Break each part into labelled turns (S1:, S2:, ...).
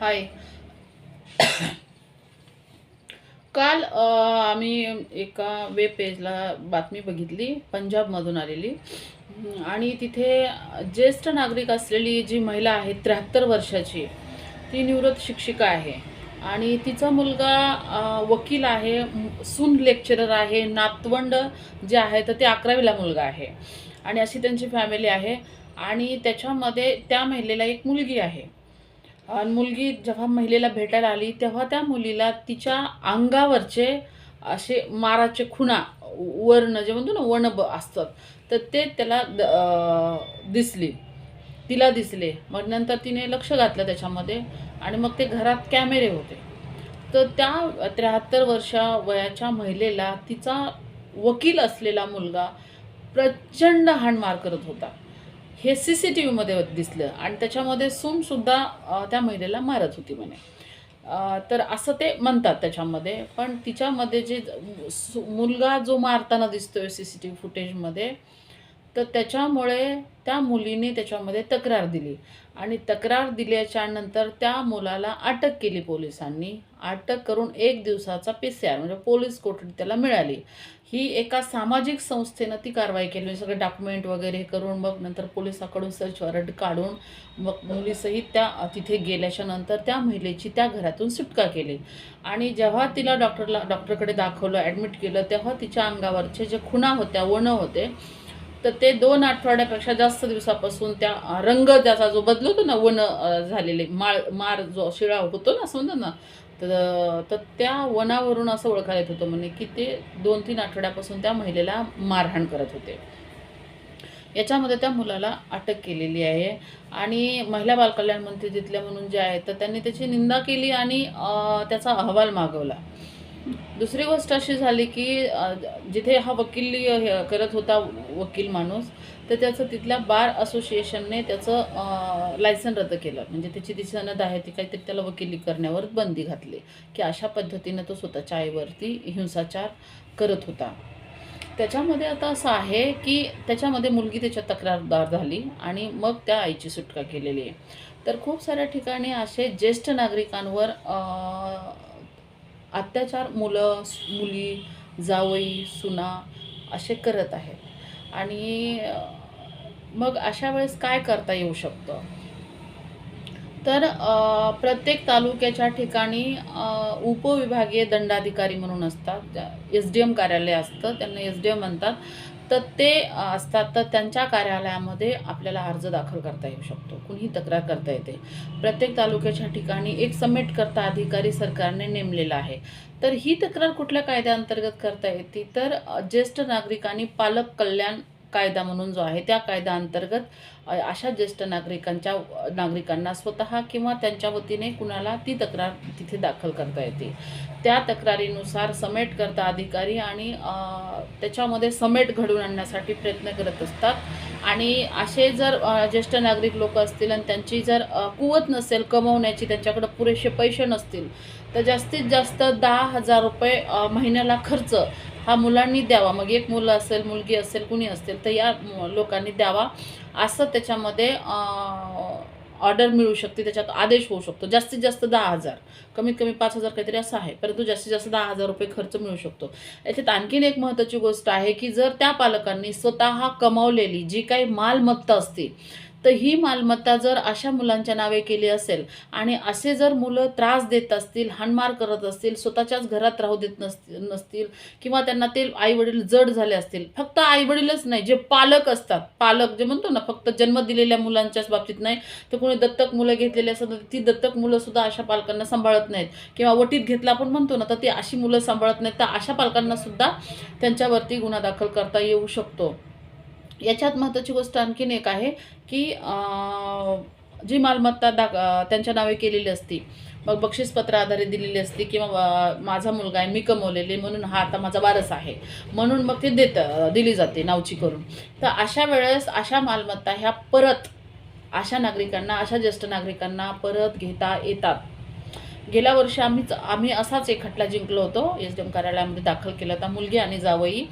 S1: हाय. काल आम्ही एका वेब पेजला बातमी बघितली पंजाबमधून आलेली. आणि तिथे ज्येष्ठ नागरिक असलेली जी महिला आहे 73 वर्षाची, ती निवृत्त शिक्षिका आहे आणि तिचा मुलगा वकील आहे, सून लेक्चरर आहे, नातवंड जे आहे तर ते 11वीला मुलगा आहे आणि अशी त्यांची फॅमिली आहे. आणि त्याच्यामध्ये त्या महिलेला एक मुलगी आहे. आणि मुलगी जेव्हा महिलेला भेटायला आली तेव्हा त्या मुलीला तिच्या अंगावरचे असे माराचे खुणा, वर्ण जे म्हणतो ना असतात, तर ते त्याला दिसली, तिला दिसले. मग नंतर तिने लक्ष घातलं त्याच्यामध्ये आणि मग ते घरात कॅमेरे होते. तर त्या 73 वर्षा वयाच्या महिलेला तिचा वकील असलेला मुलगा प्रचंड हाणमार करत होता. हे CCTVमध्ये दिसलं आणि त्याच्यामध्ये सूनसुद्धा त्या महिलेला मारत होती म्हणे. तर असं ते म्हणतात त्याच्यामध्ये. पण तिच्यामध्ये जे मुलगा जो मारताना दिसतोय CCTV फुटेजमध्ये, तर त्याच्यामुळे त्या मुलीने त्याच्यामध्ये तक्रार दिली आणि तक्रार दिल्याच्या नंतर त्या मुलाला अटक केली पोलिसांनी. अटक करून 1 दिवसाचा PCR म्हणजे पोलीस कोठडी त्याला मिळाली. ही एका सामाजिक संस्थेनं ती कारवाई केली. म्हणजे सगळे डॉक्युमेंट वगैरे करून मग नंतर पोलिसाकडून सर्च वॉरंट काढून मग मुलीसहित त्या तिथे गेल्याच्या नंतर त्या महिलेची त्या घरातून सुटका केली. आणि जेव्हा तिला डॉक्टरकडे दाखवलं, ॲडमिट केलं, तेव्हा तिच्या अंगावरचे जे खुणा होत्या, वण होते, तर ते 2 आठवड्यापेक्षा जास्त दिवसापासून त्या रंग त्याचा जो बदलतो ना, वण झालेले मार जो शिळा होतो ना, असं म्हणतात ना, तर त्या वनावरून असं ओळखायला येत होतं म्हणे की ते 2-3 आठवड्यापासून त्या महिलेला मारहाण करत होते. याच्यामध्ये त्या मुलाला अटक केलेली आहे. आणि महिला बालकल्याण मंत्री तिथल्या म्हणून जे आहेत तर त्यांनी त्याची निंदा केली आणि त्याचा अहवाल मागवला. दुसरी गोष्ट अशी झाली की जिथे हा वकिली करत होता वकील माणूस, तर त्याचं तिथल्या बार असोसिएशनने त्याचं लायसन रद्द केलं. म्हणजे त्याची जी सनद आहे ती काहीतरी त्याला वकिली करण्यावर बंदी घातली की अशा पद्धतीनं तो स्वतःच्या आईवरती हिंसाचार करत होता. त्याच्यामध्ये आता असं आहे की त्याच्यामध्ये मुलगी त्याच्या तक्रारदार झाली आणि मग त्या आईची सुटका केलेली आहे. तर खूप साऱ्या ठिकाणी असे ज्येष्ठ नागरिकांवर अत्याचार मुलं, मुली, जावई, सुना असे करत आहेत. आणि मग अशा वेळेस काय करता येऊ शकतं? तर प्रत्येक तालुक्याच्या ठिकाणी उपविभागीय दंडाधिकारी म्हणून असतात, SDM कार्यालय असतं, त्यांना SDM म्हणतात. तर ते असतात, तर त्यांच्या कार्यालयामध्ये आपल्याला अर्ज दाखल करता येऊ शकतो, कुणीही तक्रार करता येते. प्रत्येक तालुक्याच्या ठिकाणी एक समेटकर्ता अधिकारी सरकारने नेमलेला आहे. तर ही तक्रार कुठल्या कायद्याअंतर्गत करता येते? तर ज्येष्ठ नागरिकांनी पालक कल्याण कायदा म्हणून जो आहे त्या कायद्याअंतर्गत अशा ज्येष्ठ नागरिकांना स्वतः किंवा त्यांच्या वतीने कुणाला ती तक्रार तिथे दाखल करता येते. त्या तक्रारीनुसार समेटकर्ता अधिकारी आणि त्याच्यामध्ये समेट घडवून आणण्यासाठी प्रयत्न करत असतात. आणि असे जर ज्येष्ठ नागरिक लोक असतील आणि त्यांची जर कुवत नसेल कमवण्याची, त्यांच्याकडे पुरेसे पैसे नसतील, तर जास्तीत जास्त 10,000 रुपये महिन्याला खर्च हा मुलांनी द्यावा. मग एक मुलं असेल, मुलगी असेल, कुणी असेल, तर या लोकांनी द्यावा, असं त्याच्यामध्ये ऑर्डर मिळू शकते, त्याच्यात आदेश होऊ शकतो. जास्तीत जास्त 10,000, कमीत कमी 5,000 काहीतरी असं आहे, परंतु जास्तीत जास्त 10,000 रुपये खर्च मिळू शकतो. याच्यात आणखीन एक महत्त्वाची गोष्ट आहे की जर त्या पालकांनी स्वतः कमावलेली जी काही मालमत्ता असते, तर ही मालमत्ता जर अशा मुलांच्या नावे केली असेल आणि असे जर मुलं त्रास देत असतील, हाणमार करत असतील, स्वतःच्याच घरात राहू देत नसतील किंवा त्यांना ते आईवडील जड झाले असतील, फक्त आईवडीलच नाही, जे पालक असतात, पालक जे म्हणतो ना, फक्त जन्म दिलेल्या मुलांच्याच बाबतीत नाही, तर कोणी दत्तक मुलं घेतलेली असतात, ती दत्तक मुलंसुद्धा अशा पालकांना सांभाळत नाहीत किंवा वटीत घेतला आपण म्हणतो ना, तर ती अशी मुलं सांभाळत नाहीत, तर अशा पालकांनासुद्धा त्यांच्यावरती गुन्हा दाखल करता येऊ शकतो. याच्यात महत्त्वाची गोष्ट आणखीन एक आहे की जी मालमत्ता त्यांच्या नावे केलेली असती, मग बक्षीसपत्र आधारे दिलेली असते किंवा माझा मुलगा आहे, मी कमवलेले म्हणून हा आता माझा वारस आहे म्हणून मग ते दिली जाते नावची करून. तर अशा वेळेस अशा मालमत्ता ह्या परत अशा नागरिकांना, अशा ज्येष्ठ नागरिकांना परत घेता येतात. गेल्या वर्षी आम्ही असाच एक खटला जिंकलो होतो, SDM कार्यालयामध्ये दाखल केला होता. मुलगी आणि जावई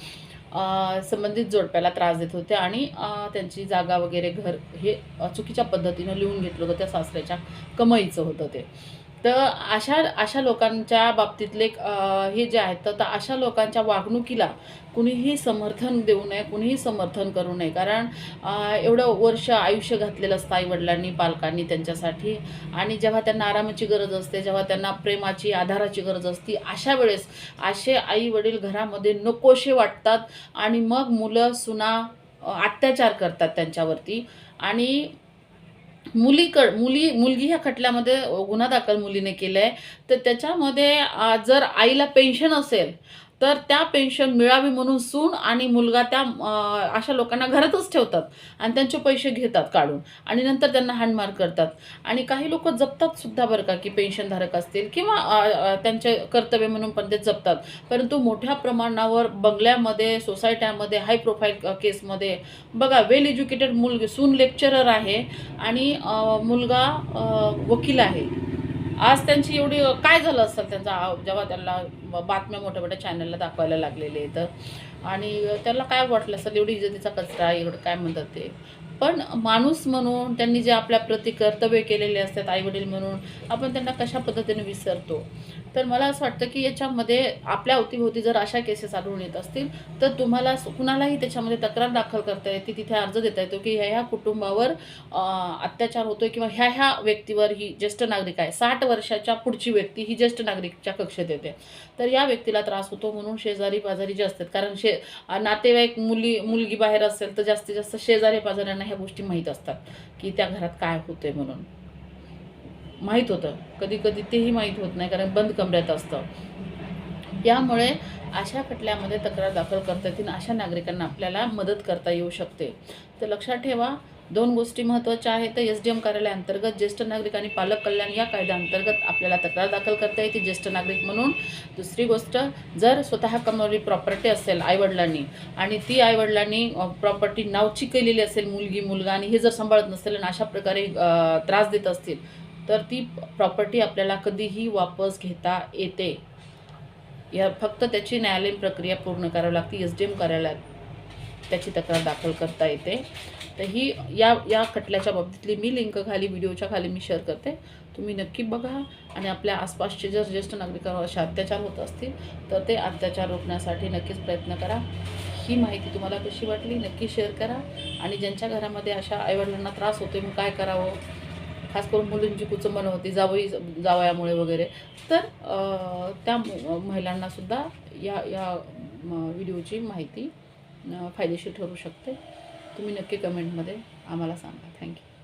S1: संबंधित जोडप्याला त्रास देत होते आणि त्यांची जागा वगैरे घर हे चुकीच्या पद्धतीनं लिहून घेतलं होतं. त्या सासऱ्याच्या कमाईचं होतं ते. तर अशा अशा लोकांच्या बाबतीतले हे जे आहेत तर अशा लोकांच्या वागणुकीला कुणीही समर्थन देऊ नये, कुणीही समर्थन करू नये. कारण एवढं वर्ष आयुष्य घातलेलं असतं आईवडिलांनी, पालकांनी त्यांच्यासाठी. आणि जेव्हा त्यांना आरामाची गरज असते, जेव्हा त्यांना प्रेमाची, आधाराची गरज असते, अशा वेळेस असे आई-वडील घरामध्ये नकोसे वाटतात आणि मग मुलं, सुना अत्याचार करतात त्यांच्यावरती. आणि मुलगी ह्या खटल्यामध्ये गुन्हा दाखल मुलीने केला आहे. तर त्याच्यामध्ये जर आईला पेन्शन असेल, तर त्या पेन्शन मिळावी म्हणून सून आणि मुलगा त्या अशा लोकांना घरातच ठेवतात आणि त्यांचे पैसे घेतात काढून आणि नंतर त्यांना हाणमार करतात. आणि काही लोकं जपतात सुद्धा बरं का, की पेन्शनधारक असतील किंवा त्यांचे कर्तव्य म्हणून पण ते जपतात. परंतु मोठ्या प्रमाणावर बंगल्यामध्ये, सोसायट्यामध्ये, हाय प्रोफाईल केसमध्ये बघा, वेल एज्युकेटेड मुलगी, सून लेक्चरर आहे आणि मुलगा वकील आहे. आज त्यांची एवढी काय झालं असेल त्यांचा जेव्हा त्यांना बातम्या मोठ्या-मोठ्या चॅनलला दाखवायला लागलेले तर. आणि त्याला काय वाटलं असेल, एवढी इज्जतीचा कचरा, एवढं काय म्हणतात ते. पण माणूस म्हणून त्यांनी जे आपल्या प्रति कर्तव्य केलेले असतात आई-वडील म्हणून, आपण त्यांना कशा पद्धतीने विसरतो. तर मला असं वाटतं, की याच्यामध्ये आपल्या अवतीभोवती जर अशा केसेस आढळून येत असतील, तर तुम्हाला कुणालाही त्याच्यामध्ये तक्रार दाखल करता येते, तिथे अर्ज देता येतो, की ह्या कुटुंबावर अत्याचार होतोय किंवा ह्या व्यक्तीवर, ही ज्येष्ठ नागरिक आहे, 60 वर्षाच्या पुढची व्यक्ती ही ज्येष्ठ नागरिकच्या कक्षेत येते. तर या व्यक्तीला त्रास होतो म्हणून शेजारी-पाजारी जे असतात, कारण नातेवाईक, मुलगी बाहेर असेल तर जास्तीत जास्त शेजारी-पाजाऱ्यांना ह्या गोष्टी माहीत असतात, की त्या घरात काय होतंय म्हणून. माहीत होतं. कधी-कधी तेही माहीत होत नाही, कारण बंद कमऱ्यात असतं. यामुळे अशा खटल्यामध्ये तक्रार दाखल करता येतील, अशा नागरिकांना आपल्याला मदत करता येऊ शकते. तर लक्षात ठेवा, 2 गोष्टी महत्त्वाच्या आहेत. तर एस-डी-एम कार्यालयाअंतर्गत ज्येष्ठ नागरिक आणि पालक कल्याण या कायद्याअंतर्गत आपल्याला तक्रार दाखल करता येते ज्येष्ठ नागरिक म्हणून. दुसरी गोष्ट, जर स्वतः कमावलेली प्रॉपर्टी असेल आईवडिलांनी आणि ती आईवडिलांनी प्रॉपर्टी नावची केलेली असेल, मुलगी, मुलगा, आणि हे जर सांभाळत नसेल आणि अशा प्रकारे त्रास देत असतील, तर ती प्रॉपर्टी आपल्याला कधीही वापस घेता येते. फक्त त्याची न्यायालयीन प्रक्रिया पूर्ण करावी लागते. एस-डी-एम कार्यालयात त्याची तक्रार दाखल करता येते. तर ही या खटल्याच्या बाबतीतली मी लिंक खाली, व्हिडिओच्या खाली मी शेअर करते. तुम्ही नक्की बघा आणि आपल्या आसपासचे जर ज्येष्ठ नागरिकांवर असे अत्याचार होत असतील, तर ते अत्याचार रोखण्यासाठी नक्कीच प्रयत्न करा. ही माहिती तुम्हाला कशी वाटली नक्की शेअर करा. आणि ज्यांच्या घरामध्ये अशा आईवडिलांना त्रास होतोय, मग काय करावं, खास करून मुलींची कुचंबणं होती जावयामुळे वगैरे, तर त्या महिलांनासुद्धा या व्हिडिओची माहिती फायदेशीर ठरू शकते. तुम्ही नक्की कमेंटमध्ये आम्हाला सांगा. थँक्यू.